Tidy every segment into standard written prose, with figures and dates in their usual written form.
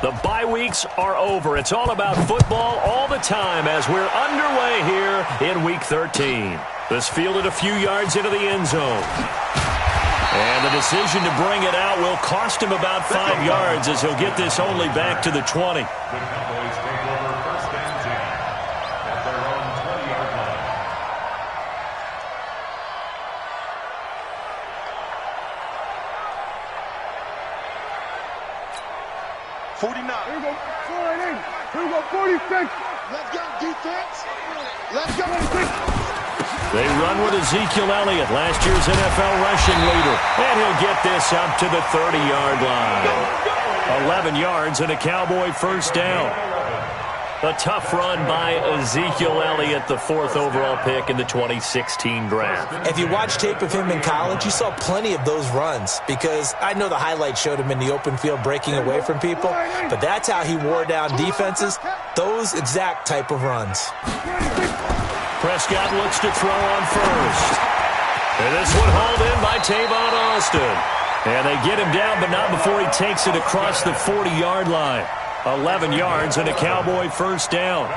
The bye weeks are over. It's all about football all the time as we're underway here in Week 13. This fielded a few yards into the end zone. And the decision to bring it out will cost him about 5 yards as he'll get this only back to the 20. The Cowboys take over first and 10 at their own 20-yard line. Here we go, 48. Here we go, 46. Let's go, defense. Let's go. They run with Ezekiel Elliott, last year's NFL rushing leader. And he'll get this up to the 30-yard line. 11 yards and a Cowboy first down. A tough run by Ezekiel Elliott, the 4th overall pick in the 2016 draft. If you watch tape of him in college, you saw plenty of those runs because I know the highlights showed him in the open field breaking away from people, but that's how he wore down defenses, those exact type of runs. Prescott looks to throw on first. And this one hauled in by Tavon Austin. And they get him down, but not before he takes it across the 40-yard line. 11 yards and a Cowboy first down.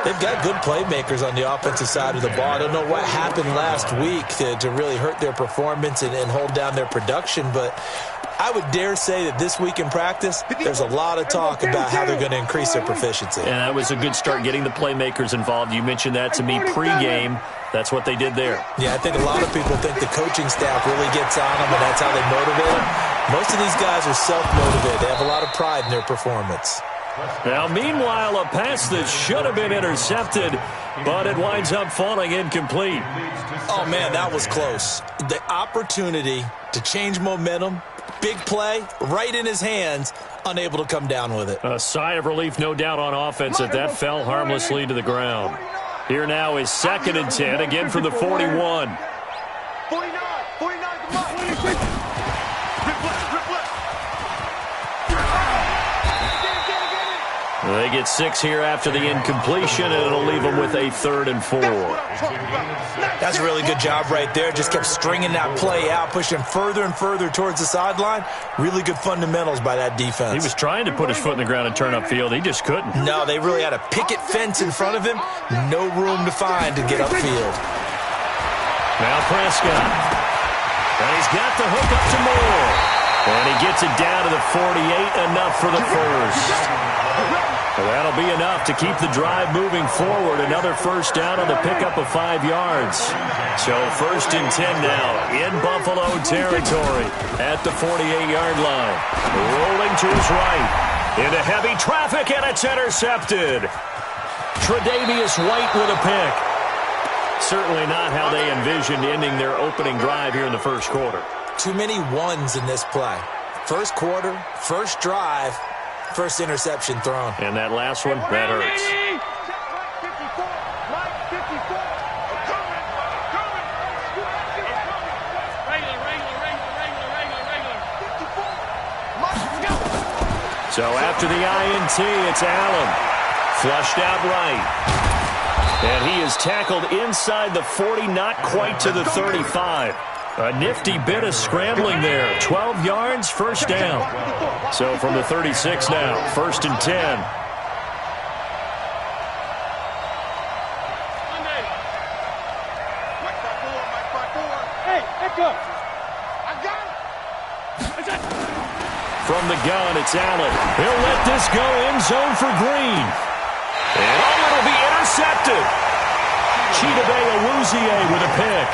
They've got good playmakers on the offensive side of the ball. I don't know what happened last week to really hurt their performance and hold down their production, but I would dare say that this week in practice, there's a lot of talk about how they're going to increase their proficiency. And that was a good start, getting the playmakers involved. You mentioned that to me pregame. That's what they did there. Yeah, I think a lot of people think the coaching staff really gets on them, and that's how they motivate them. Most of these guys are self-motivated. They have a lot of pride in their performance. Now, meanwhile, a pass that should have been intercepted, but it winds up falling incomplete. Oh, man, that was close. The opportunity to change momentum, big play, right in his hands, unable to come down with it. A sigh of relief, no doubt, on offense that fell harmlessly to the ground. Here now is 2nd and 10, again from the 41. 49, come on. They get 6 here after the incompletion, and it'll leave them with a 3rd and 4. That's a really good job right there. Just kept stringing that play out, pushing further and further towards the sideline. Really good fundamentals by that defense. He was trying to put his foot in the ground and turn upfield. He just couldn't. No, they really had a picket fence in front of him. No room to find to get upfield. Now Prescott. And he's got the hook up to Moore. And he gets it down to the 48, enough for the first. Well, that'll be enough to keep the drive moving forward. Another first down on the pickup of 5 yards. So 1st and 10 now in Buffalo territory at the 48-yard line. Rolling to his right into heavy traffic, and it's intercepted. Tre'Davious White with a pick. Certainly not how they envisioned ending their opening drive here in the first quarter. Too many ones in this play. First quarter, first drive, first interception thrown. And that last one, that hurts. So after the INT, it's Allen. Flushed out right. And he is tackled inside the 40, not quite to the 35. A nifty bit of scrambling there. 12 yards, first down. So from the 36 now, 1st and 10. Hey, echo. I got it. From the gun, it's Allen. He'll let this go in zone for Green. And it'll be intercepted. Chidobe Awuzie with a pick.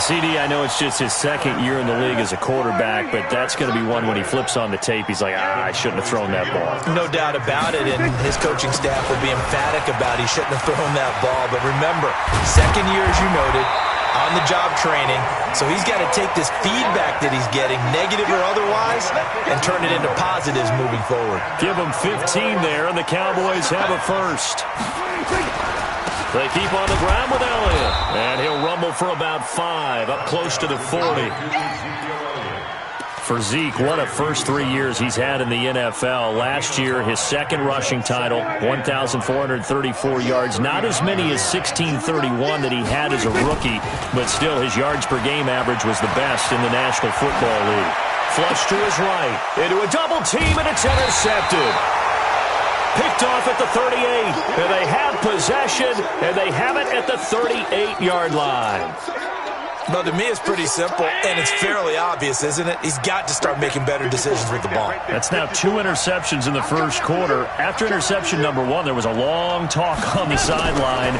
CD, I know it's just his 2nd year in the league as a quarterback, but that's going to be one when he flips on the tape, he's like, I shouldn't have thrown that ball. No doubt about it, and his coaching staff will be emphatic about he shouldn't have thrown that ball. But remember, 2nd year, as you noted, on-the-job training, so he's got to take this feedback that he's getting, negative or otherwise, and turn it into positives moving forward. Give him 15 there, and the Cowboys have a first. They keep on the ground with Elliott, and he'll rumble for about 5, up close to the 40. For Zeke, what a first 3 years he's had in the NFL. Last year, his 2nd rushing title, 1,434 yards. Not as many as 1,631 that he had as a rookie, but still his yards per game average was the best in the National Football League. Flush to his right. Into a double team, and it's intercepted. Picked off at the 38. And they have possession, and they have it at the 38-yard line. Well, to me, it's pretty simple, and it's fairly obvious, isn't it? He's got to start making better decisions with the ball. That's now 2 interceptions in the first quarter. After interception number 1, there was a long talk on the sideline,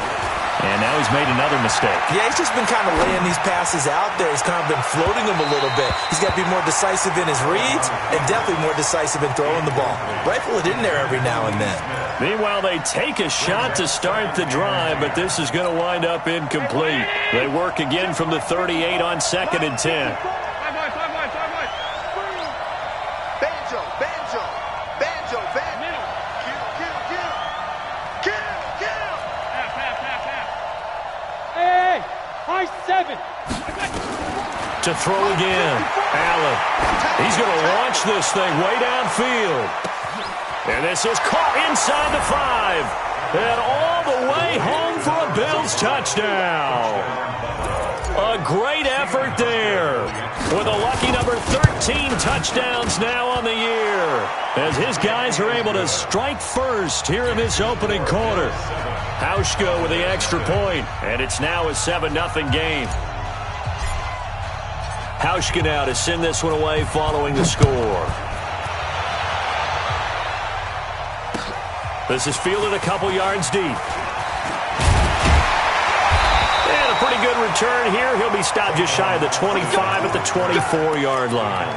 and now he's made another mistake. Yeah, he's just been kind of laying these passes out there. He's kind of been floating them a little bit. He's got to be more decisive in his reads and definitely more decisive in throwing the ball. Rifle it in there every now and then. Meanwhile, they take a shot to start the drive, but this is going to wind up incomplete. They work again from the 38 on 2nd and 10. To throw again. Allen. He's going to launch this thing way downfield. And this is caught inside the 5. And all the way home for a Bills touchdown. A great effort there. With a lucky number 13 touchdowns now on the year. As his guys are able to strike first here in this opening quarter. Hauschka with the extra point. And it's now a 7-0 game. Hauschka now to send this one away following the score. This is fielded a couple yards deep. And a pretty good return here. He'll be stopped just shy of the 25 at the 24-yard line.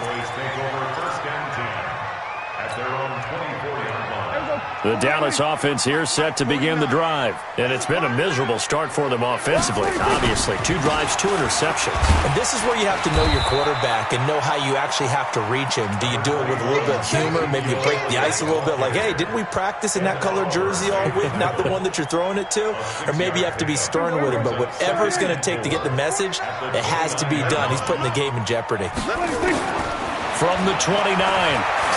The Dallas offense here set to begin the drive. And it's been a miserable start for them offensively, obviously. 2 drives, 2 interceptions. And this is where you have to know your quarterback and know how you actually have to reach him. Do you do it with a little bit of humor? Maybe you break the ice a little bit like, hey, didn't we practice in that colored jersey all week? Not the one that you're throwing it to? Or maybe you have to be stern with him. But whatever it's going to take to get the message, it has to be done. He's putting the game in jeopardy. From the 29,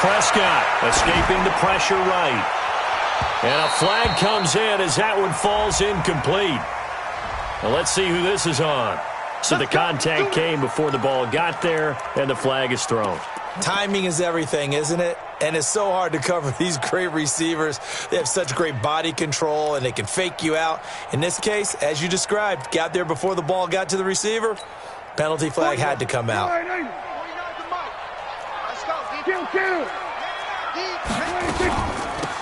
Prescott escaping the pressure right. And a flag comes in as that one falls incomplete. Now let's see who this is on. So the contact came before the ball got there, and the flag is thrown. Timing is everything, isn't it? And it's so hard to cover these great receivers. They have such great body control, and they can fake you out. In this case, as you described, got there before the ball got to the receiver. Penalty flag had to come out.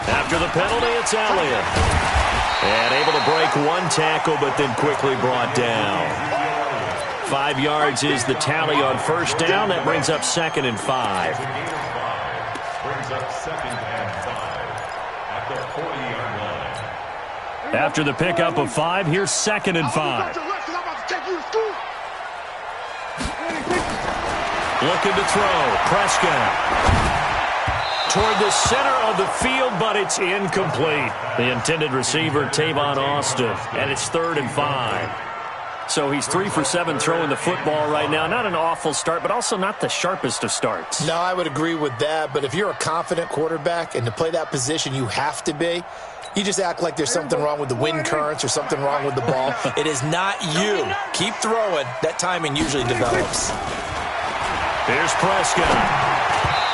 After the penalty, it's Elliott. And able to break one tackle, but then quickly brought down. 5 yards is the tally on first down. That brings up 2nd and 5. After the pickup of 5, here's 2nd and 5. Looking to throw. Prescott. Toward the center of the field, but it's incomplete. The intended receiver, Tavon Austin, and it's 3rd and 5. So he's 3 for 7 throwing the football right now. Not an awful start, but also not the sharpest of starts. No, I would agree with that, but if you're a confident quarterback and to play that position you have to be, you just act like there's something wrong with the wind currents or something wrong with the ball. It is not you. Keep throwing. That timing usually develops. Here's Prescott.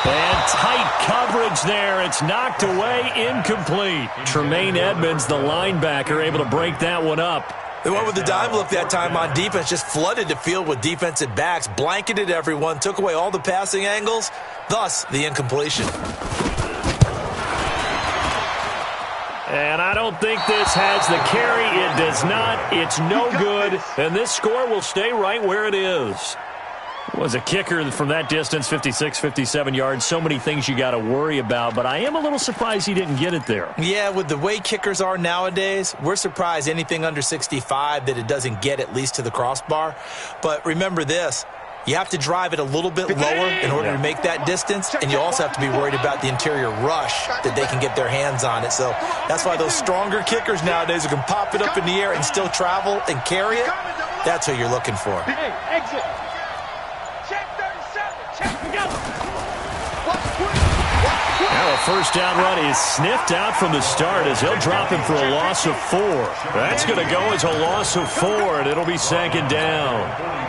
And tight coverage there. It's knocked away, incomplete. Tremaine Edmonds, the linebacker, able to break that one up. They went with the dime look that time on defense, just flooded the field with defensive backs, blanketed everyone, took away all the passing angles, thus the incompletion. And I don't think this has the carry. It does not. It's no good. And this score will stay right where it is. Was a kicker from that distance, 56, 57 yards. So many things you got to worry about, but I am a little surprised he didn't get it there. Yeah, with the way kickers are nowadays, we're surprised anything under 65 that it doesn't get at least to the crossbar. But remember this, you have to drive it a little bit lower in order to make that distance, and you also have to be worried about the interior rush that they can get their hands on it. So that's why those stronger kickers nowadays who can pop it up in the air and still travel and carry it, that's what you're looking for. Hey, exit. Now a first down run is sniffed out from the start as he'll drop him for a loss of 4. That's going to go as a loss of 4, and it'll be second down.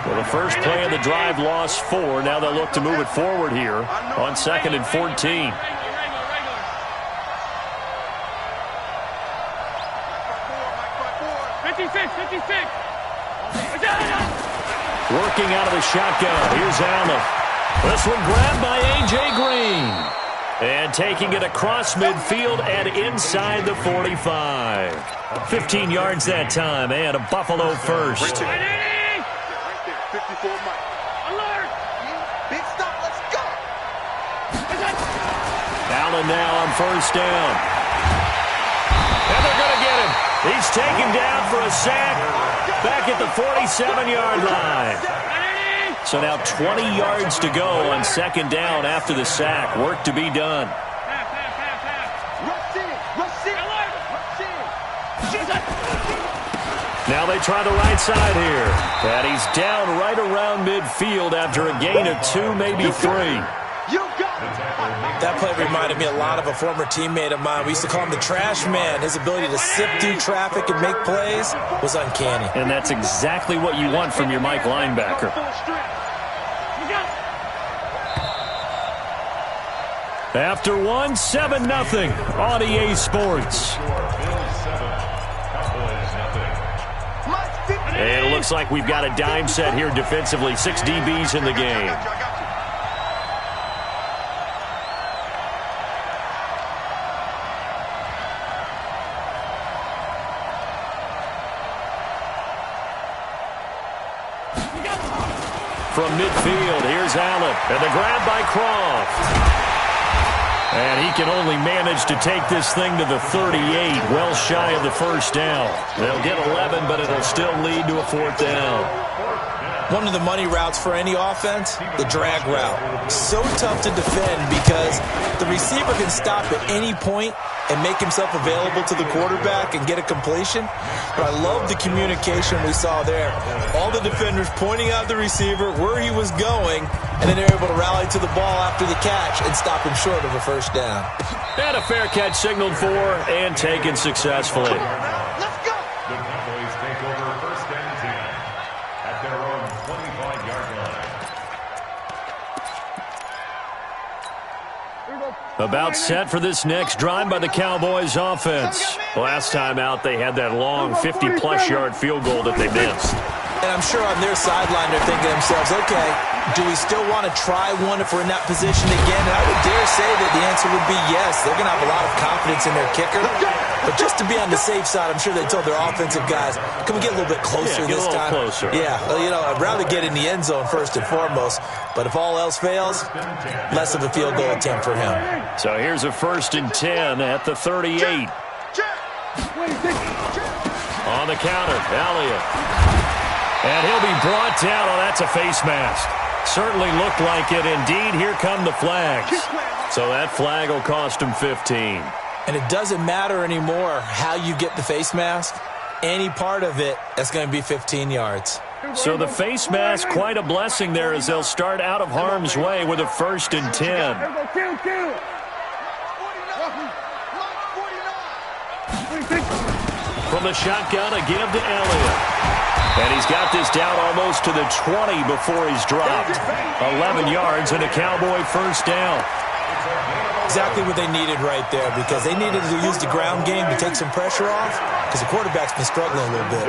Well, the first play of the drive lost 4. Now they'll look to move it forward here on 2nd and 14. Working out of the shotgun. Here's Allen. This one grabbed by A.J. Green. And taking it across midfield and inside the 45. 15 yards that time and a Buffalo first. Allen now on first down. And they're going to get him. He's taken down for a sack back at the 47-yard line. So now 20 yards to go on second down after the sack. Work to be done. Now they try the right side here. And he's down right around midfield after a gain of 2, maybe 3. That play reminded me a lot of a former teammate of mine. We used to call him the trash man. His ability to sift through traffic and make plays was uncanny. And that's exactly what you want from your Mike linebacker. After 1, 7-0 on EA Sports. And it looks like we've got a dime set here defensively. 6 DBs in the game. From midfield, here's Allen. And the grab by Croft. And he can only manage to take this thing to the 38, well shy of the first down. They'll get 11, but it'll still lead to a 4th down. One of the money routes for any offense, the drag route. So tough to defend because the receiver can stop at any point and make himself available to the quarterback and get a completion. But I love the communication we saw there. All the defenders pointing out the receiver, where he was going, and then they're able to rally to the ball after the catch and stop him short of a first down. And a fair catch signaled for and taken successfully. Let's go. The Cowboys take over 1st and 10 at their own 25-yard line. About set for this next drive by the Cowboys offense. Last time out, they had that long 50-plus yard field goal that they missed. And I'm sure on their sideline they're thinking to themselves, okay, do we still want to try one if we're in that position again? And I would dare say that the answer would be yes. They're going to have a lot of confidence in their kicker. But just to be on the safe side, I'm sure they told their offensive guys, can we get a little bit closer this time? Closer. Yeah, well, you know, I'd rather get in the end zone first and foremost. But if all else fails, less of a field goal attempt for him. So here's a 1st and 10 at the 38. On the counter, Elliott. And he'll be brought down. Oh, that's a face mask. Certainly looked like it. Indeed, here come the flags. So that flag will cost him 15. And it doesn't matter anymore how you get the face mask. Any part of it, that's going to be 15 yards. So the face mask, quite a blessing there as they'll start out of harm's way with a 1st and 10. From the shotgun, a give to Elliott. And he's got this down almost to the 20 before he's dropped. 11 yards and a Cowboy first down. Exactly what they needed right there because they needed to use the ground game to take some pressure off because the quarterback's been struggling a little bit.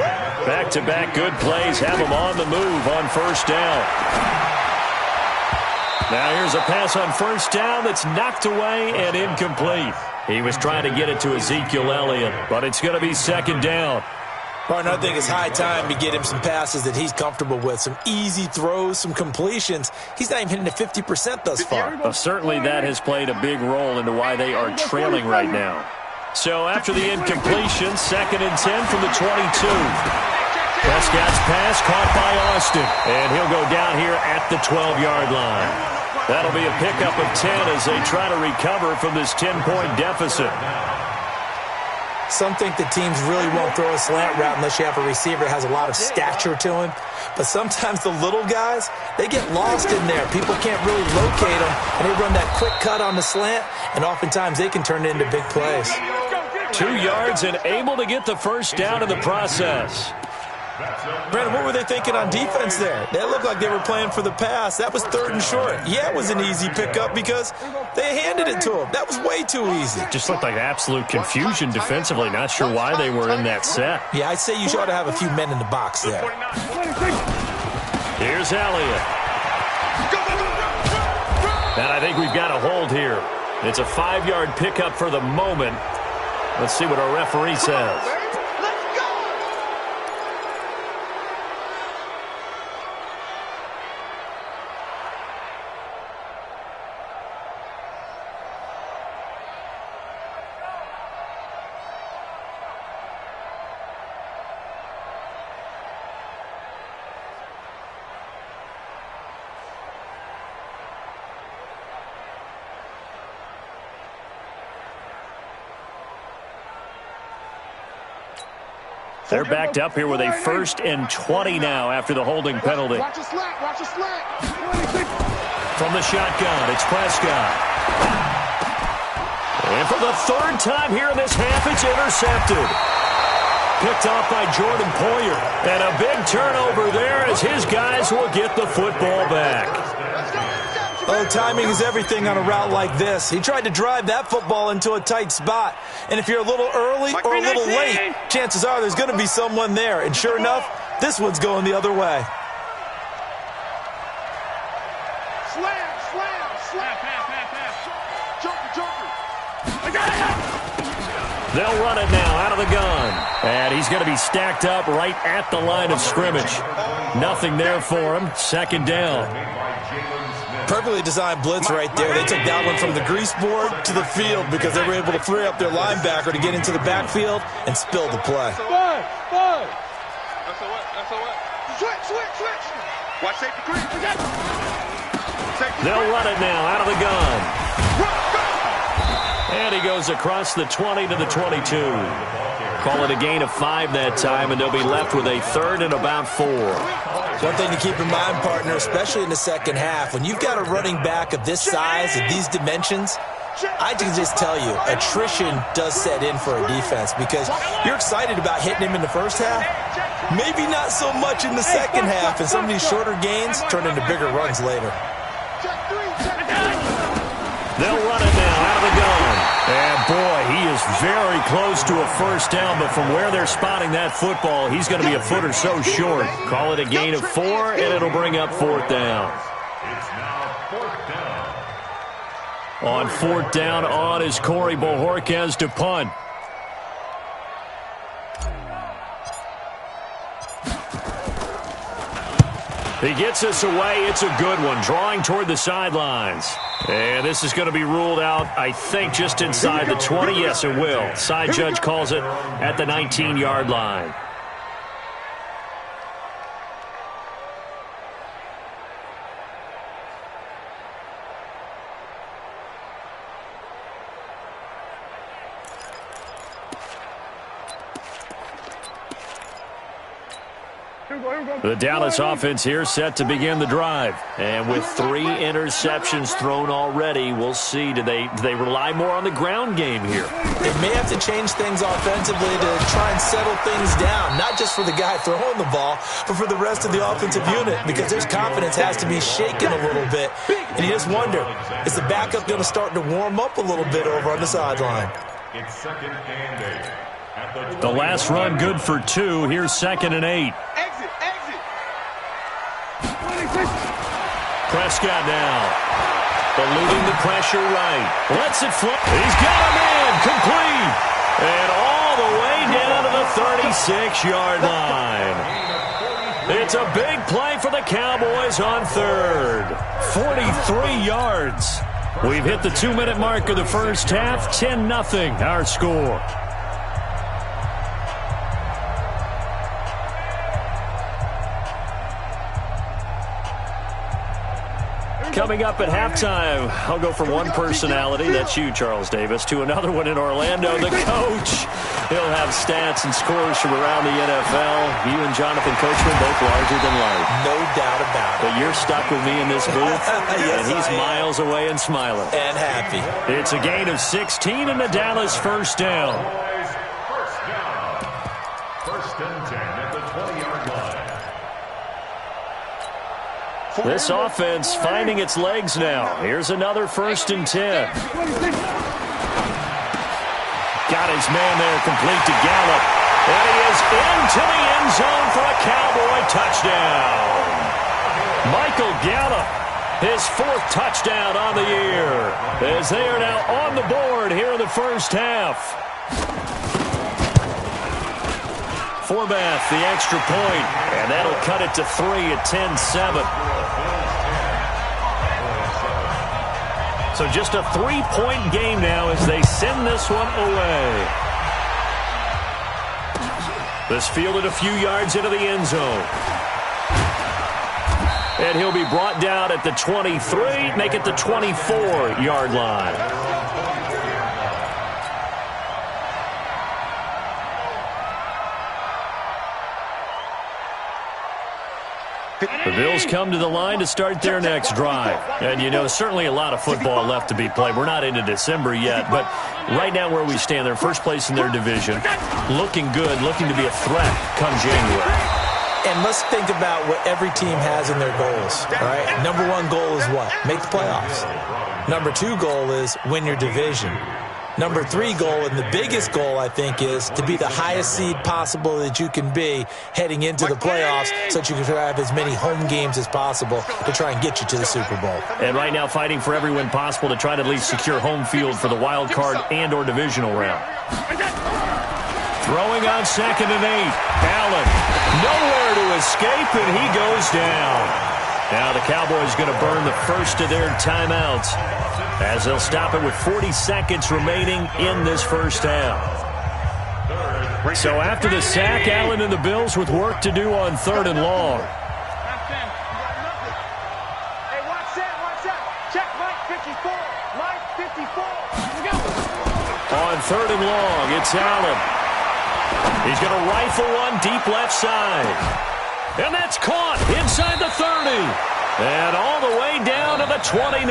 Back-to-back good plays have him on the move on first down. Now here's a pass on first down that's knocked away and incomplete. He was trying to get it to Ezekiel Elliott, but it's going to be 2nd down. Partner, I think it's high time to get him some passes that he's comfortable with, some easy throws, some completions. He's not even hitting the 50% thus far. Certainly that has played a big role into why they are trailing right now. So after the incompletion, 2nd and 10 from the 22. Prescott's pass caught by Austin, and he'll go down here at the 12-yard line. That'll be a pickup of 10 as they try to recover from this 10-point deficit. Some think that teams really won't throw a slant route unless you have a receiver that has a lot of stature to him. But sometimes the little guys, they get lost in there. People can't really locate them, and they run that quick cut on the slant, and oftentimes they can turn it into big plays. 2 yards and able to get the first down in the process. Brandon, what were they thinking on defense there? They looked like they were playing for the pass. That was 3rd and short. Yeah, it was an easy pickup because they handed it to him. That was way too easy. Just looked like absolute confusion defensively. Not sure why they were in that set. Yeah, I'd say you ought to have a few men in the box there. Here's Elliott. And I think we've got a hold here. It's a 5-yard pickup for the moment. Let's see what our referee says. They're backed up here with a 1st and 20 now after the holding penalty. Watch a slant, watch a slant. From the shotgun, it's Prescott. And for the 3rd time here in this half, it's intercepted. Picked off by Jordan Poyer. And a big turnover there as his guys will get the football back. Oh, timing is everything on a route like this. He tried to drive that football into a tight spot. And if you're a little early or a little late, chances are there's going to be someone there. And sure enough, this one's going the other way. Slam, slam, slam. Joker. They'll run it now out of the gun. And he's going to be stacked up right at the line of scrimmage. Nothing there for him. 2nd down. Perfectly designed blitz right there. They took that one from the grease board to the field because they were able to free up their linebacker to get into the backfield and spill the play. Five. Switch. Watch safety green. They'll run it now out of the gun. And he goes across the 20 to the 22. Call it a gain of 5 that time, and they'll be left with a 3rd and about 4. One thing to keep in mind, partner, especially in the second half, when you've got a running back of this size, of these dimensions, I can just tell you, attrition does set in for a defense because you're excited about hitting him in the first half. Maybe not so much in the second half, and some of these shorter gains turn into bigger runs later. They'll run it now out of the gun. And boy, he is very close to a first down, but from where they're spotting that football, he's going to be a foot or so short. Call it a gain of 4, and it'll bring up 4th down. It's now 4th down. On 4th down on is Corey Bojorquez to punt. He gets us away. It's a good one. Drawing toward the sidelines. And this is going to be ruled out, I think, just inside the 20. Yes, it will. Side judge calls it at the 19-yard line. The Dallas offense here set to begin the drive. And with 3 interceptions thrown already, we'll see. Do they rely more on the ground game here? They may have to change things offensively to try and settle things down, not just for the guy throwing the ball, but for the rest of the offensive unit, because their confidence has to be shaken a little bit. And you just wonder, is the backup going to start to warm up a little bit over on the sideline? It's 2nd and 8. The last run good for 2. Here's 2nd and 8. Exit. Prescott now. Eluding the pressure right. Lets it fly. He's got a man. Complete. And all the way down to the 36-yard line. It's a big play for the Cowboys on 3rd. 43 yards. We've hit the 2-minute mark of the first half. 10-0 our score. Coming up at halftime, I'll go from one personality, that's you, Charles Davis, to another one in Orlando, the coach. He'll have stats and scores from around the NFL. You and Jonathan Coachman, both larger than life. No doubt about it. But you're stuck with me in this booth, Yes, and he's I am. miles away and smiling. And happy. It's a gain of 16 and the Dallas first down. First down. First and 10 at the 20-yard line. This offense finding its legs now. Here's another first and 10. Got his man there, complete to Gallup. And he is into the end zone for a Cowboy touchdown. Michael Gallup, his 4th touchdown on the year, as they are now on the board here in the first half. Forbath, the extra point, and that'll cut it to 3 at 10-7. So just a 3-point game now as they send this one away. This fielded a few yards into the end zone. And he'll be brought down at the 23, make it the 24-yard line. The Bills come to the line to start their next drive. And, you know, certainly a lot of football left to be played. We're not into December yet, but right now where we stand, they're first place in their division. Looking good, looking to be a threat come January. And let's think about what every team has in their goals, all right? Number 1 goal is what? Make the playoffs. Number 2 goal is win your division. Number 3 goal, and the biggest goal, I think, is to be the highest seed possible that you can be heading into the playoffs so that you can have as many home games as possible to try and get you to the Super Bowl. And right now fighting for every win possible to try to at least secure home field for the wild card and or divisional round. Throwing on 2nd and 8. Allen, nowhere to escape, and he goes down. Now the Cowboys going to burn the first of their timeouts as they'll stop it with 40 seconds remaining in this first half. So after the sack, Allen and the Bills with work to do on 3rd and long. Hey, watch that. Check Mike 54. Mike 54. On 3rd and long, it's Allen. He's going to rifle one deep left side. And that's caught inside the 30. And all the way down to the 29.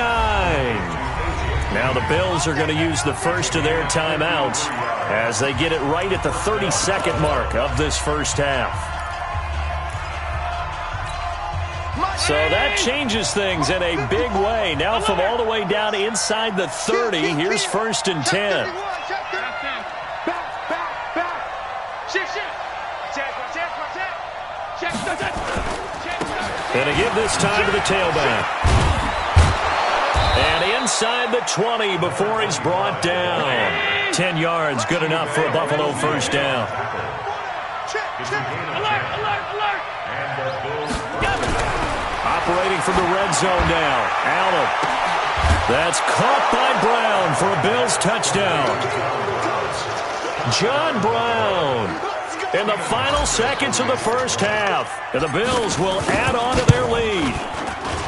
Now the Bills are going to use the first of their timeouts as they get it right at the 32nd mark of this first half. So that changes things in a big way. Now from all the way down inside the 30, here's 1st and 10. And to give this time to the tailback. And inside the 20 before he's brought down. 10 yards, good enough for a Buffalo first down. Alert! Operating from the red zone now. Allen. That's caught by Brown for a Bills touchdown. John Brown. In the final seconds of the first half. And the Bills will add on to their lead.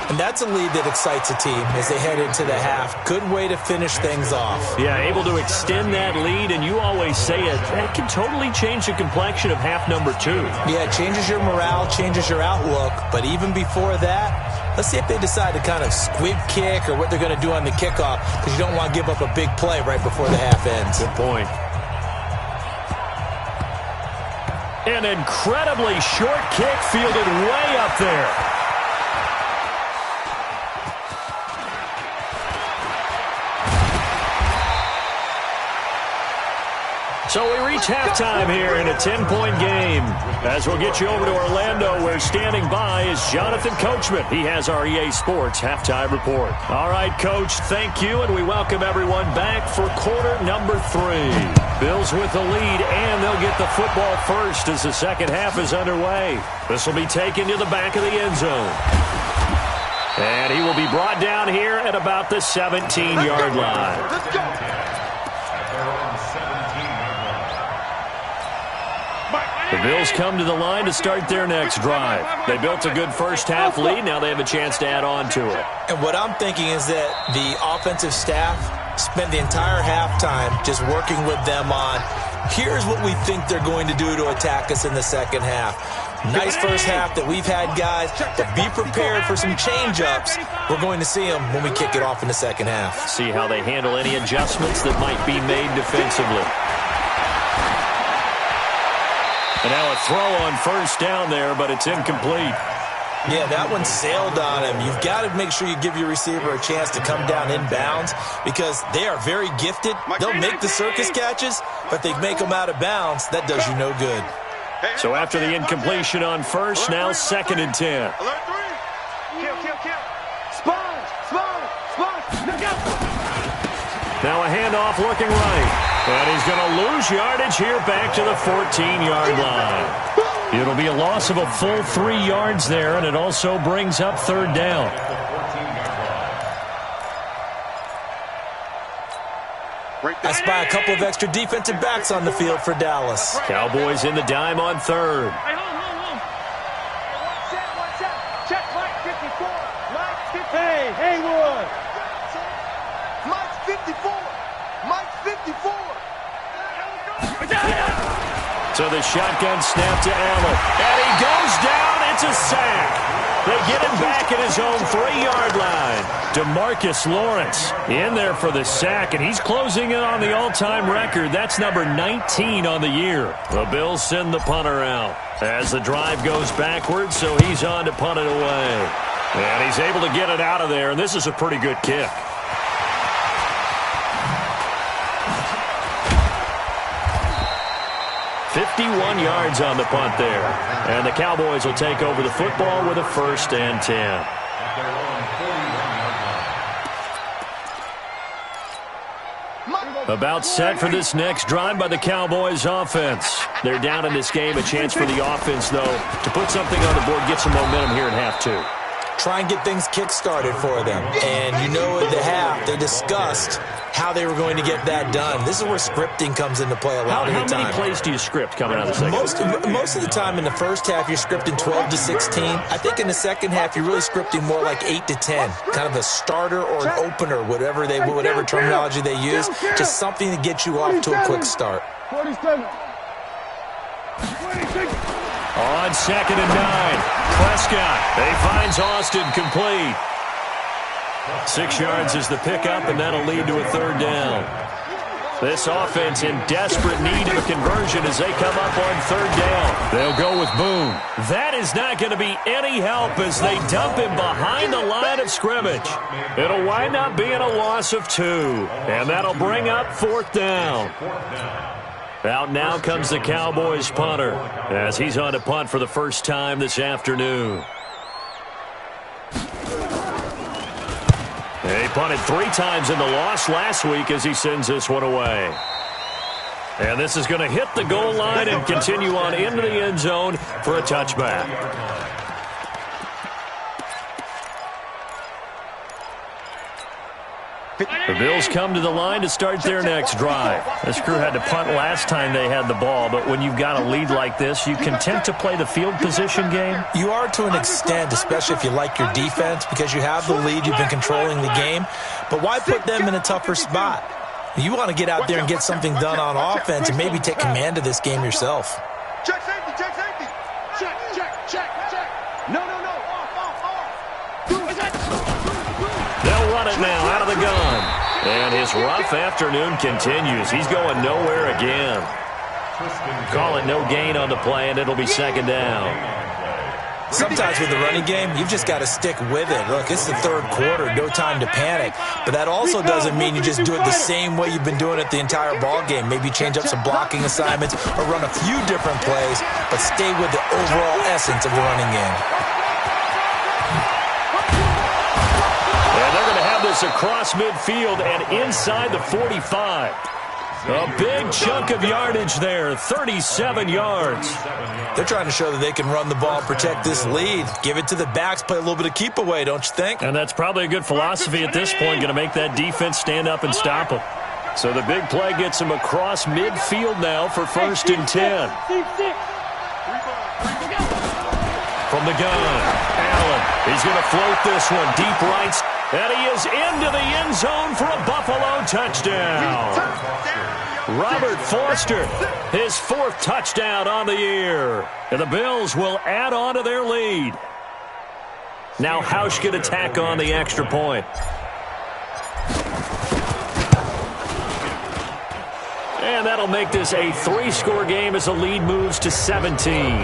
And that's a lead that excites a team as they head into the half. Good way to finish things off. Yeah, able to extend that lead, and you always say it, that can totally change the complexion of half number 2. Yeah, it changes your morale, changes your outlook. But even before that, let's see if they decide to kind of squib kick or what they're going to do on the kickoff, because you don't want to give up a big play right before the half ends. Good point. An incredibly short kick fielded way up there. So we reach halftime here in a 10-point game. As we'll get you over to Orlando, where standing by is Jonathan Coachman. He has our EA Sports halftime report. All right, Coach, thank you, and we welcome everyone back for quarter number 3. Bills with the lead, and they'll get the football first as the second half is underway. This will be taken to the back of the end zone. And he will be brought down here at about the 17-yard line. Let's go. The Bills come to the line to start their next drive. They built a good first-half lead. Now they have a chance to add on to it. And what I'm thinking is that the offensive staff spent the entire halftime just working with them on, here's what we think they're going to do to attack us in the second half. Nice first half that we've had, guys, but be prepared for some change-ups. We're going to see them when we kick it off in the second half. See how they handle any adjustments that might be made defensively. And now a throw on first down there, but it's incomplete. Yeah, that one sailed on him. You've got to make sure you give your receiver a chance to come down inbounds because they are very gifted. They'll make the circus catches, but they make them out of bounds. That does you no good. So after the incompletion on first, now 2nd and 10. Now a handoff looking right. And he's going to lose yardage here back to the 14-yard line. It'll be a loss of a full 3 yards there, and it also brings up 3rd down. I spy a couple of extra defensive backs on the field for Dallas. Cowboys in the dime on 3rd. Hey, Haywood. Mike's 54. Mike's 54. So the shotgun snap to Allen. And he goes down. It's a sack. They get him back at his own 3-yard line. DeMarcus Lawrence in there for the sack, and he's closing in on the all-time record. That's number 19 on the year. The Bills send the punter out as the drive goes backwards, so he's on to punt it away. And he's able to get it out of there, and this is a pretty good kick. "51 yards on the punt there. And the Cowboys will take over the football with a 1st and 10. About set for this next drive by the Cowboys offense. They're down in this game. A chance for the offense, though, to put something on the board, get some momentum here in half 2. Try and get things kick-started for them. And you know at the half, they discussed how they were going to get that done. This is where scripting comes into play a lot of the time. How many plays do you script coming out of the second? Most of the time in the first half, you're scripting 12 to 16. I think in the second half, you're really scripting more like 8 to 10. Kind of a starter or an opener, whatever terminology they use. Just something to get you off to a quick start. 47. On 2nd and 9, Prescott. He finds Austin complete. 6 yards is the pickup, and that'll lead to a 3rd down. This offense in desperate need of a conversion as they come up on 3rd down. They'll go with Boone. That is not going to be any help as they dump him behind the line of scrimmage. It'll wind up being a loss of 2, and that'll bring up 4th down. Out now comes the Cowboys punter as he's on to punt for the first time this afternoon. He punted 3 times in the loss last week as he sends this one away. And this is going to hit the goal line and continue on into the end zone for a touchback. The Bills come to the line to start their next drive. This crew had to punt last time they had the ball, but when you've got a lead like this, you content to play the field position game? You are to an extent, especially if you like your defense, because you have the lead, you've been controlling the game. But why put them in a tougher spot? You want to get out there and get something done on offense and maybe take command of this game yourself. Check safety, check safety. Check. No. Off. They'll run it now out of the gun. And his rough afternoon continues. He's going nowhere again. Call it no gain on the play, and it'll be 2nd down. Sometimes with the running game, you've just got to stick with it. Look, it's the 3rd quarter, no time to panic. But that also doesn't mean you just do it the same way you've been doing it the entire ball game. Maybe change up some blocking assignments or run a few different plays, but stay with the overall essence of the running game. And they're going to have this across midfield and inside the 45. A big chunk of yardage there, 37 yards. They're trying to show that they can run the ball and protect this lead. Give it to the backs, play a little bit of keep away, don't you think? And that's probably a good philosophy at this point, going to make that defense stand up and stop them. So the big play gets them across midfield now for 1st and 10. from the gun. Allen, he's going to float this one deep right. And he is into the end zone for a Buffalo touchdown. Robert Foster, his 4th touchdown on the year. And the Bills will add on to their lead. Now Hausch can attack on the extra point. And that'll make this a 3-score game as the lead moves to 17.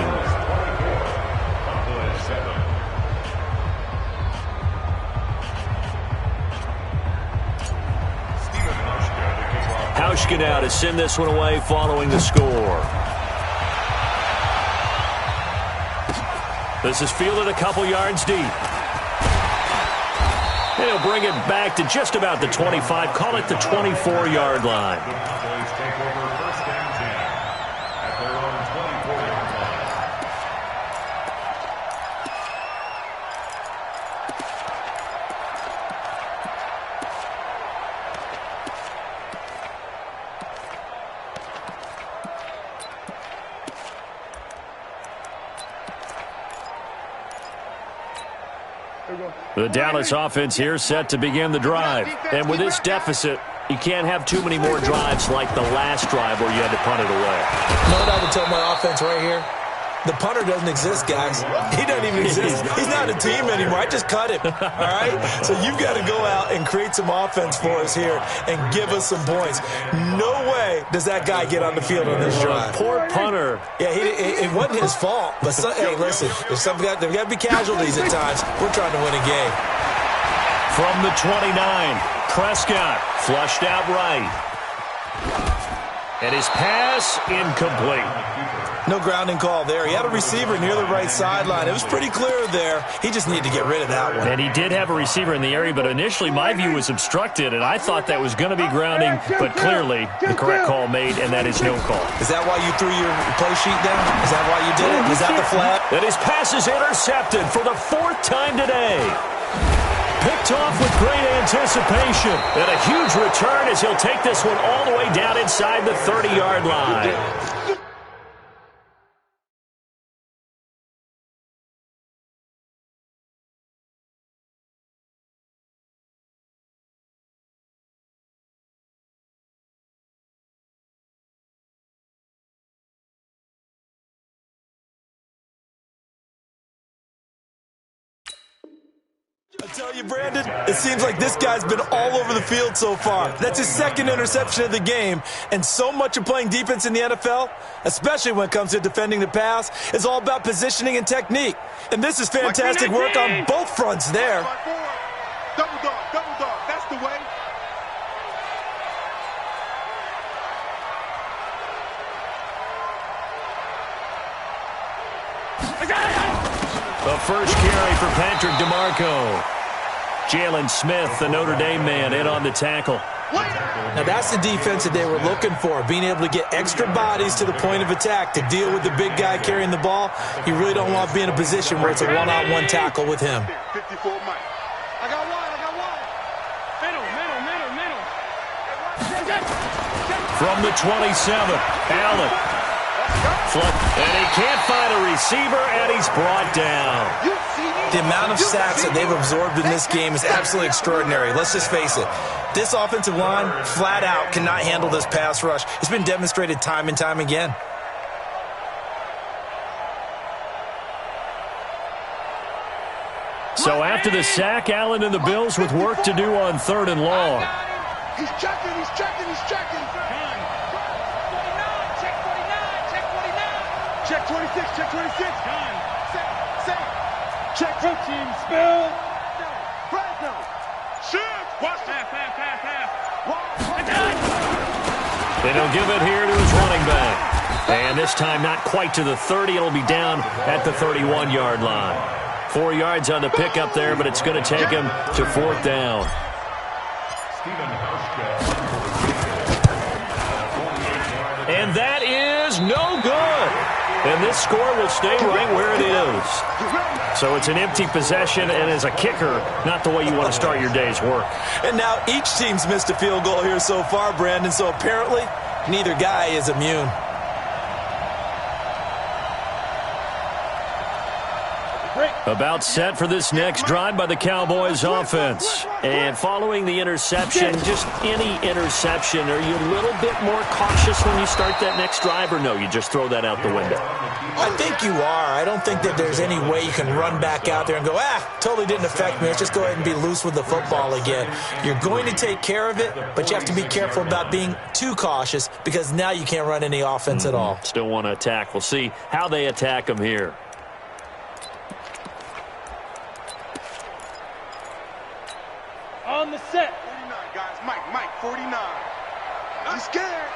Hauschka now to send this one away following the score. This is fielded a couple yards deep. And he'll bring it back to just about the 25, call it the 24-yard line. The Cowboys take over 1st and 10 at their own 24-yard line. The Dallas offense here set to begin the drive. And with this deficit, you can't have too many more drives like the last drive where you had to punt it away. You know what I would tell my offense right here? The punter doesn't exist, guys. He doesn't even exist. He's not a team anymore. I just cut him, all right? So you've got to go out and create some offense for us here and give us some points. No way does that guy get on the field on this drive. Poor punter. Yeah, it wasn't his fault. But, hey, listen, there's got to be casualties at times. We're trying to win a game. From the 29, Prescott flushed out right. And his pass incomplete. No grounding call there. He had a receiver near the right sideline. It was pretty clear there. He just needed to get rid of that one. And he did have a receiver in the area, but initially my view was obstructed, and I thought that was going to be grounding, but clearly the correct call made, and that is no call. Is that why you threw your play sheet down? Is that why you did it? Is that the flag? And his pass is intercepted for the 4th time today. Picked off with great anticipation. And a huge return as he'll take this one all the way down inside the 30-yard line. I tell you, Brandon, it seems like this guy's been all over the field so far. That's his 2nd interception of the game. And so much of playing defense in the NFL, especially when it comes to defending the pass, is all about positioning and technique. And this is fantastic work on both fronts there. Double dog, that's the way. The first carry for Patrick DeMarco. Jalen Smith, the Notre Dame man, in on the tackle. Now that's the defense that they were looking for, being able to get extra bodies to the point of attack to deal with the big guy carrying the ball. You really don't want to be in a position where it's a one-on-one tackle with him. 54 Mike. I got one. Middle. From the 27, Allen. And he can't find a receiver, and he's brought down. The amount of sacks that they've absorbed in this game is absolutely extraordinary. Let's just face it. This offensive line, flat out, cannot handle this pass rush. It's been demonstrated time and time again. So after the sack, Allen and the Bills with work to do on 3rd and long. He's checking. Check 26. Check 15. Spill. Shoot. Watch that. And he'll give it here to his running back. And this time not quite to the 30. It'll be down at the 31-yard line. 4 yards on the pickup there, but it's going to take him to 4th down. And that is no good. And this score will stay right where it is. So it's an empty possession, and as a kicker, not the way you want to start your day's work. And now each team's missed a field goal here so far, Brandon, so apparently neither guy is immune. About set for this next drive by the Cowboys offense. And following the interception, just any interception, are you a little bit more cautious when you start that next drive, or no, you just throw that out the window? I think you are. I don't think that there's any way you can run back out there and go, totally didn't affect me. Let's just go ahead and be loose with the football again. You're going to take care of it, but you have to be careful about being too cautious because now you can't run any offense at all. Still want to attack. We'll see how they attack them here. On the set. 49, guys. Mike, 49. I'm scared.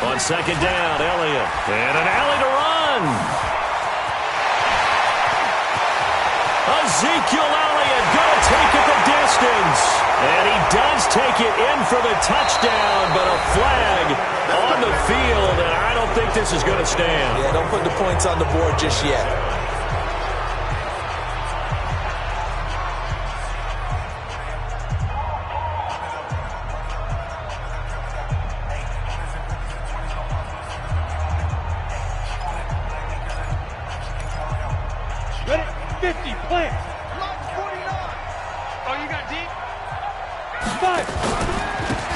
On second down, Elliott. And an alley to run. Ezekiel Elliott going to take it the distance. And he does take it in for the touchdown, but a flag on the field, and I don't think this is going to stand. Yeah, don't put the points on the board just yet. Ready? 50, plant. Lock 49. Oh, you got deep? 5.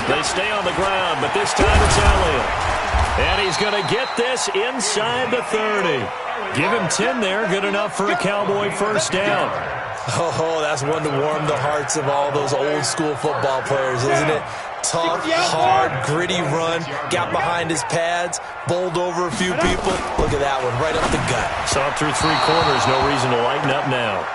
They stay on the ground, but this time it's Elliott. And he's going to get this inside the 30. Give him 10 there, good enough for a Cowboy first down. Oh, that's one to warm the hearts of all those old school football players, isn't it? Tough, hard, gritty run, got behind his pads, bowled over a few people. Look at that one, right up the gut. Saw it through 3 quarters, no reason to lighten up now.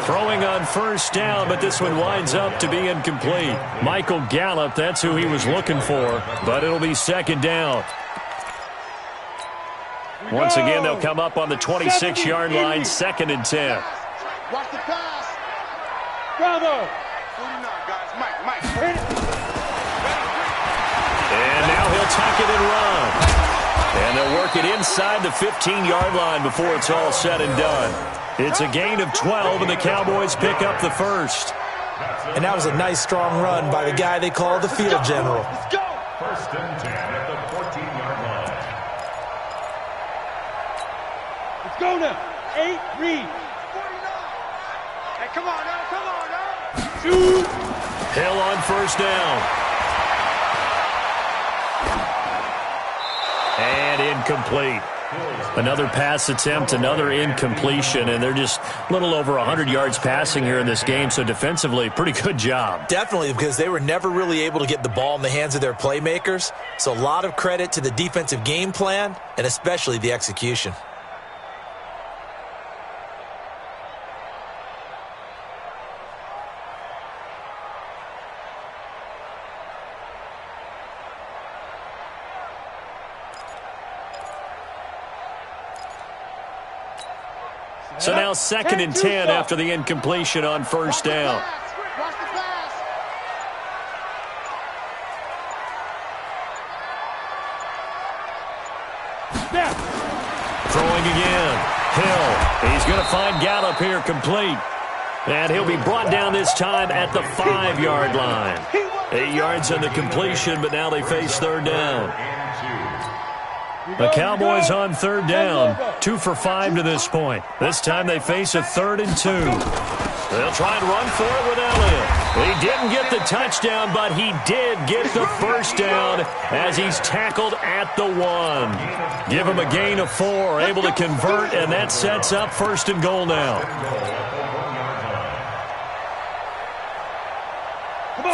Throwing on first down, but this one winds up to be incomplete. Michael Gallup, that's who he was looking for, but it'll be second down. Once again, they'll come up on the 26-yard line, 2nd and 10. Watch the pass. Bravo. 49, guys. Mike. Hit it. And now he'll tuck it and run. And they'll work it inside the 15-yard line before it's all said and done. It's a gain of 12, and the Cowboys pick up the first. And that was a nice, strong run by the guy they call the field general. Let's go. 1st and 10 at the 14-yard line. Let's go now. 8, read. 49. Hey, come on now. Shoot. Hill on first down. And incomplete. Another pass attempt, another incompletion, and they're just a little over 100 yards passing here in this game, so defensively, pretty good job. Definitely, because they were never really able to get the ball in the hands of their playmakers, so a lot of credit to the defensive game plan and especially the execution. So now 2nd and 10 after the incompletion on first down. Watch the pass. Snap. Throwing again. Hill. He's going to find Gallup here complete. And he'll be brought down this time at the 5-yard line. 8 yards on the completion, but now they face 3rd down. The Cowboys on 3rd down, 2 for 5 to this point. This time they face a 3rd and 2. They'll try and run for it with Elliott. He didn't get the touchdown, but he did get the first down as he's tackled at the 1. Give him a gain of 4, able to convert, and that sets up 1st and goal now.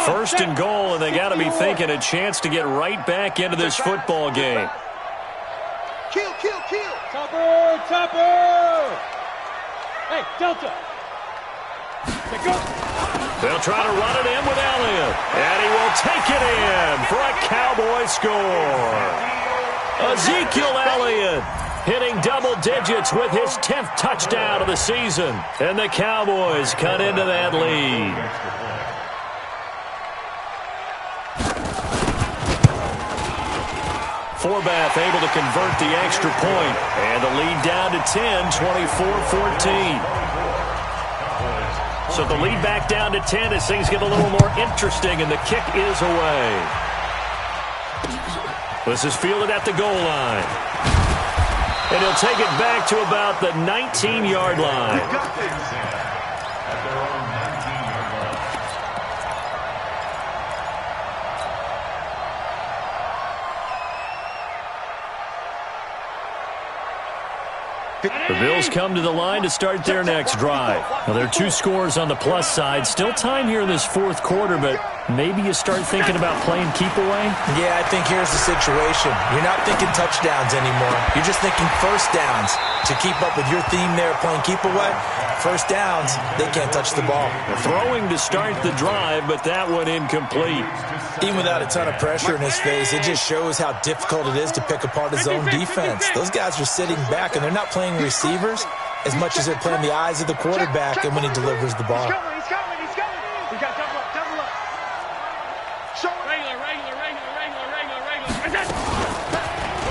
1st and goal, and they got to be thinking a chance to get right back into this football game. Kill. Topper. Hey, Delta. Go. They'll try to run it in with Elliott. And he will take it in for a Cowboy score. Ezekiel Elliott hitting double digits with his 10th touchdown of the season. And the Cowboys cut into that lead. Forbath able to convert the extra point, and the lead down to 10, 24-14. So the lead back down to 10 as things get a little more interesting, and the kick is away. This is fielded at the goal line. And he'll take it back to about the 19-yard line. At their own 19-yard line. The Bills come to the line to start their next drive. Now, there are 2 scores on the plus side. Still time here in this fourth quarter, but maybe you start thinking about playing keep away? Yeah, I think here's the situation. You're not thinking touchdowns anymore. You're just thinking first downs. To keep up with your theme there, playing keep away, first downs, they can't touch the ball. Throwing to start the drive, but that one incomplete. Even without a ton of pressure in his face, it just shows how difficult it is to pick apart his own defense. Those guys are sitting back, and they're not playing receivers as much as they're playing the eyes of the quarterback and when he delivers the ball. He's coming. We got double up. Show it. Regular.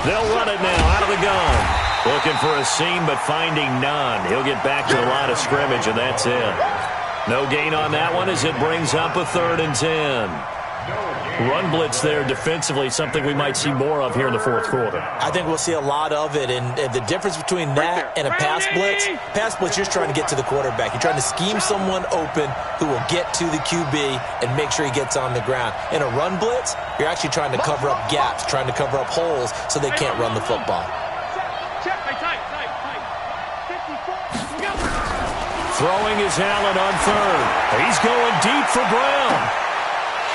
They'll run it now out of the gun. Looking for a seam, but finding none. He'll get back to the line of scrimmage, and that's it. No gain on that one as it brings up a 3rd and 10. Run blitz there defensively, something we might see more of here in the fourth quarter. I think we'll see a lot of it, and the difference between that and a pass blitz, you're just trying to get to the quarterback. You're trying to scheme someone open who will get to the QB and make sure he gets on the ground. In a run blitz, you're actually trying to cover up gaps, trying to cover up holes so they can't run the football. Throwing is Allen on 3rd. He's going deep for Brown.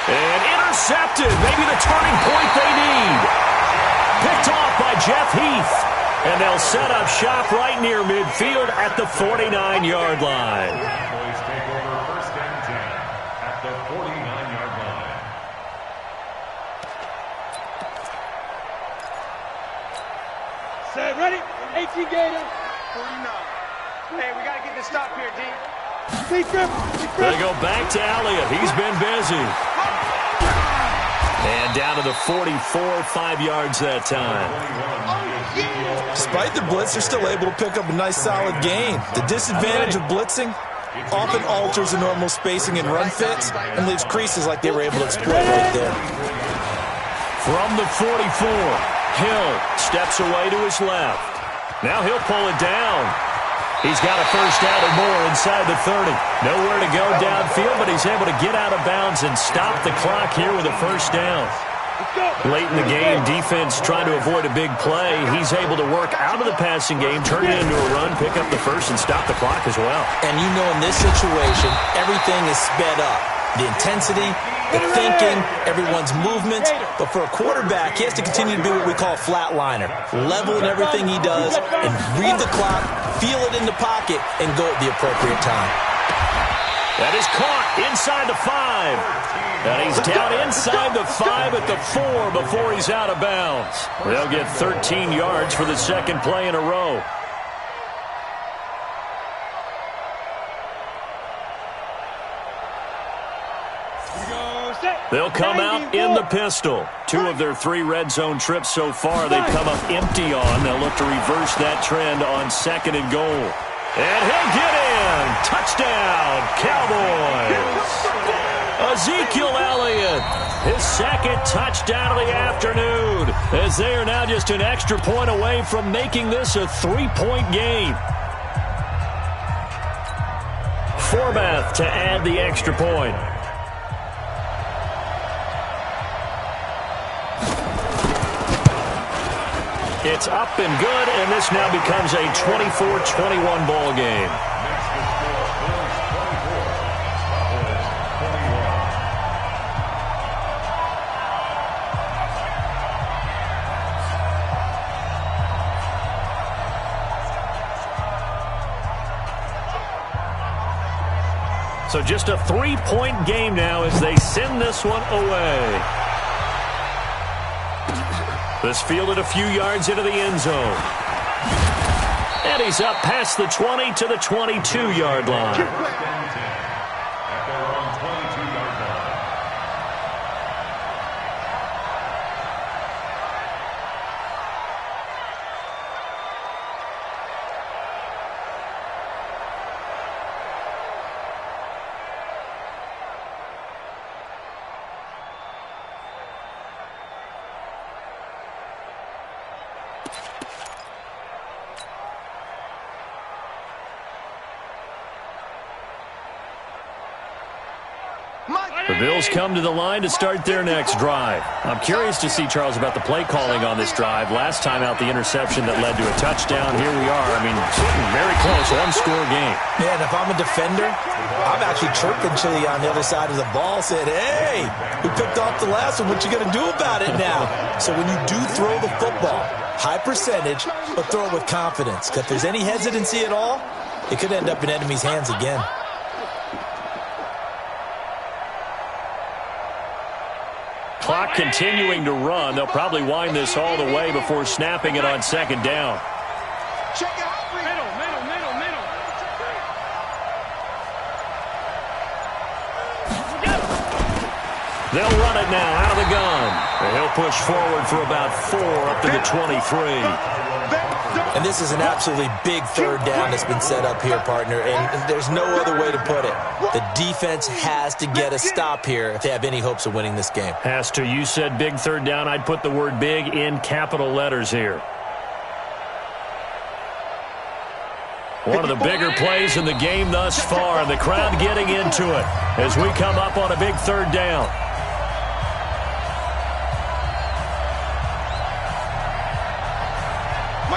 And intercepted. Maybe the turning point they need. Picked off by Jeff Heath. And they'll set up shop right near midfield at the 49-yard line. Cowboys take over first and 10 at the 49-yard line. Set, ready? 18 Gator. 49. Hey, we got to get this stop here, D. They go back to Elliott. He's been busy. And down to the 44, 5 yards that time. Despite the blitz, they're still able to pick up a nice solid gain. The disadvantage of blitzing often alters the normal spacing and run fits and leaves creases like they were able to exploit right there. From the 44, Hill steps away to his left. Now he'll pull it down. He's got a first down and more inside the 30. Nowhere to go downfield, but he's able to get out of bounds and stop the clock here with a first down. Late in the game, defense trying to avoid a big play. He's able to work out of the passing game, turn it into a run, pick up the first, and stop the clock as well. And you know in this situation, everything is sped up. The intensity, the thinking, everyone's movements. But for a quarterback, he has to continue to be what we call a flatliner. Level in everything he does and read the clock, feel it in the pocket, and go at the appropriate time. That is caught inside the 5. And he's down inside the 5 at the 4 before he's out of bounds. They'll get 13 yards for the second play in a row. They'll come out in the pistol. 2 of their 3 red zone trips so far they've come up empty on. They'll look to reverse that trend on 2nd and goal. And he'll get in. Touchdown, Cowboys. Ezekiel Elliott, his 2nd touchdown of the afternoon, as they are now just an extra point away from making this a 3-point game. Forbath to add the extra point. It's up and good, and this now becomes a 24-21 ball game. So just a 3-point game now as they send this one away. This fielded a few yards into the end zone. And he's up past the 20 to the 22-yard line. At their own 22-yard line. The Bills come to the line to start their next drive. I'm curious to see, Charles, about the play calling on this drive. Last time out, the interception that led to a touchdown. Here we are. I mean, very close, one-score game. Yeah, and if I'm a defender, I'm actually chirping Chili on the other side of the ball, saying, hey, we picked off the last one. What you going to do about it now? So when you do throw the football, high percentage, but throw it with confidence. Because if there's any hesitancy at all, it could end up in enemy's hands again. Clock continuing to run. They'll probably wind this all the way before snapping it on second down. Check it out. Middle. They'll run it now out of the gun. And he'll push forward for about 4 up to the 23. And this is an absolutely big third down that's been set up here, partner, and there's no other way to put it. The defense has to get a stop here if they have any hopes of winning this game. Has to. You said big third down. I'd put the word big in capital letters here. One of the bigger plays in the game thus far, and the crowd getting into it as we come up on a big third down.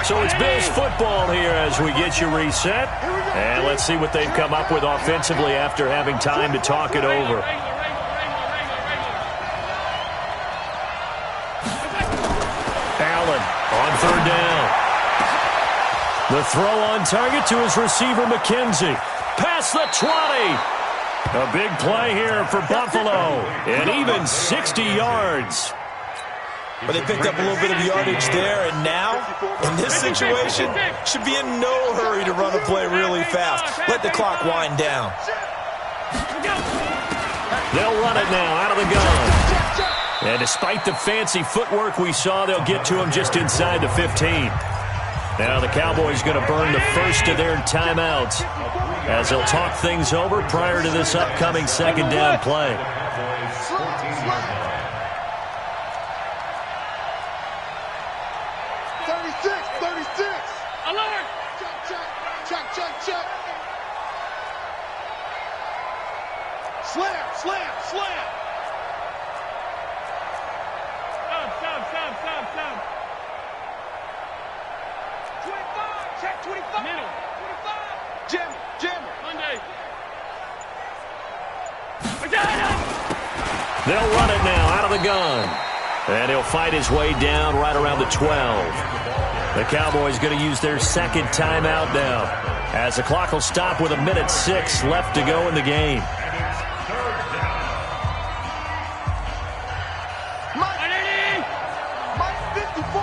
So it's Bills football here as we get you reset. And let's see what they've come up with offensively after having time to talk it over. Allen on third down. The throw on target to his receiver, McKenzie. Past the 20. A big play here for Buffalo. And even 60 yards. But they picked up a little bit of yardage there, and now, in this situation, should be in no hurry to run a play really fast. Let the clock wind down. They'll run it now out of the gun. And despite the fancy footwork we saw, they'll get to him just inside the 15. Now the Cowboys going to burn the first of their timeouts as they'll talk things over prior to this upcoming second down play. 36. Alert! Check. Slam. Stop. Stop. 25. Check 25. Middle. 25. Jim. Monday. They'll run it now out of the gun. And he'll fight his way down right around the 12. The Cowboys going to use their second timeout now, as the clock will stop with 1:06 left to go in the game. Mike 54.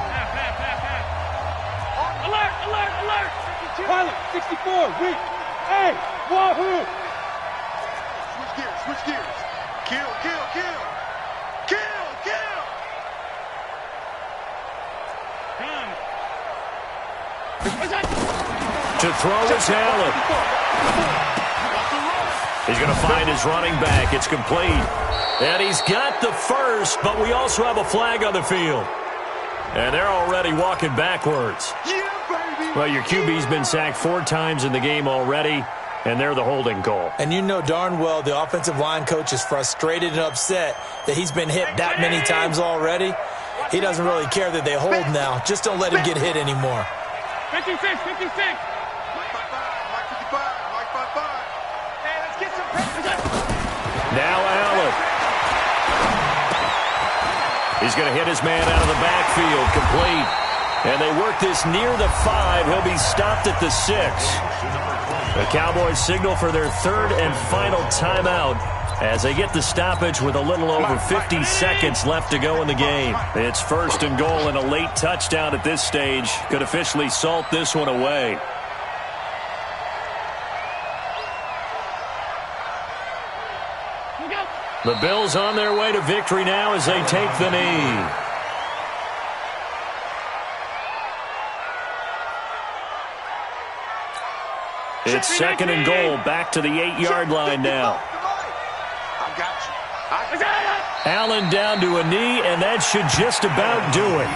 Alert. Pilot 64. Hey, wahoo. Switch gears. Kill. To throw is Allen. He's going to find his running back. It's complete. And he's got the first, but we also have a flag on the field. And they're already walking backwards. Yeah, baby. Well, your QB's been sacked 4 times in the game already, and they're the holding call. And you know darn well the offensive line coach is frustrated and upset that he's been hit that many times already. He doesn't really care that they hold now. Just don't let him get hit anymore. 56. Mike 55. Hey, let's get some pressure. Now Allen. He's going to hit his man out of the backfield, complete. And they work this near the 5. He'll be stopped at the 6. The Cowboys signal for their third and final timeout as they get the stoppage with a little over 50 seconds left to go in the game. It's first and goal, and a late touchdown at this stage could officially salt this one away. The Bills on their way to victory now as they take the knee. It's second and goal, back to the 8-yard line now. Allen down to a knee, and that should just about do it.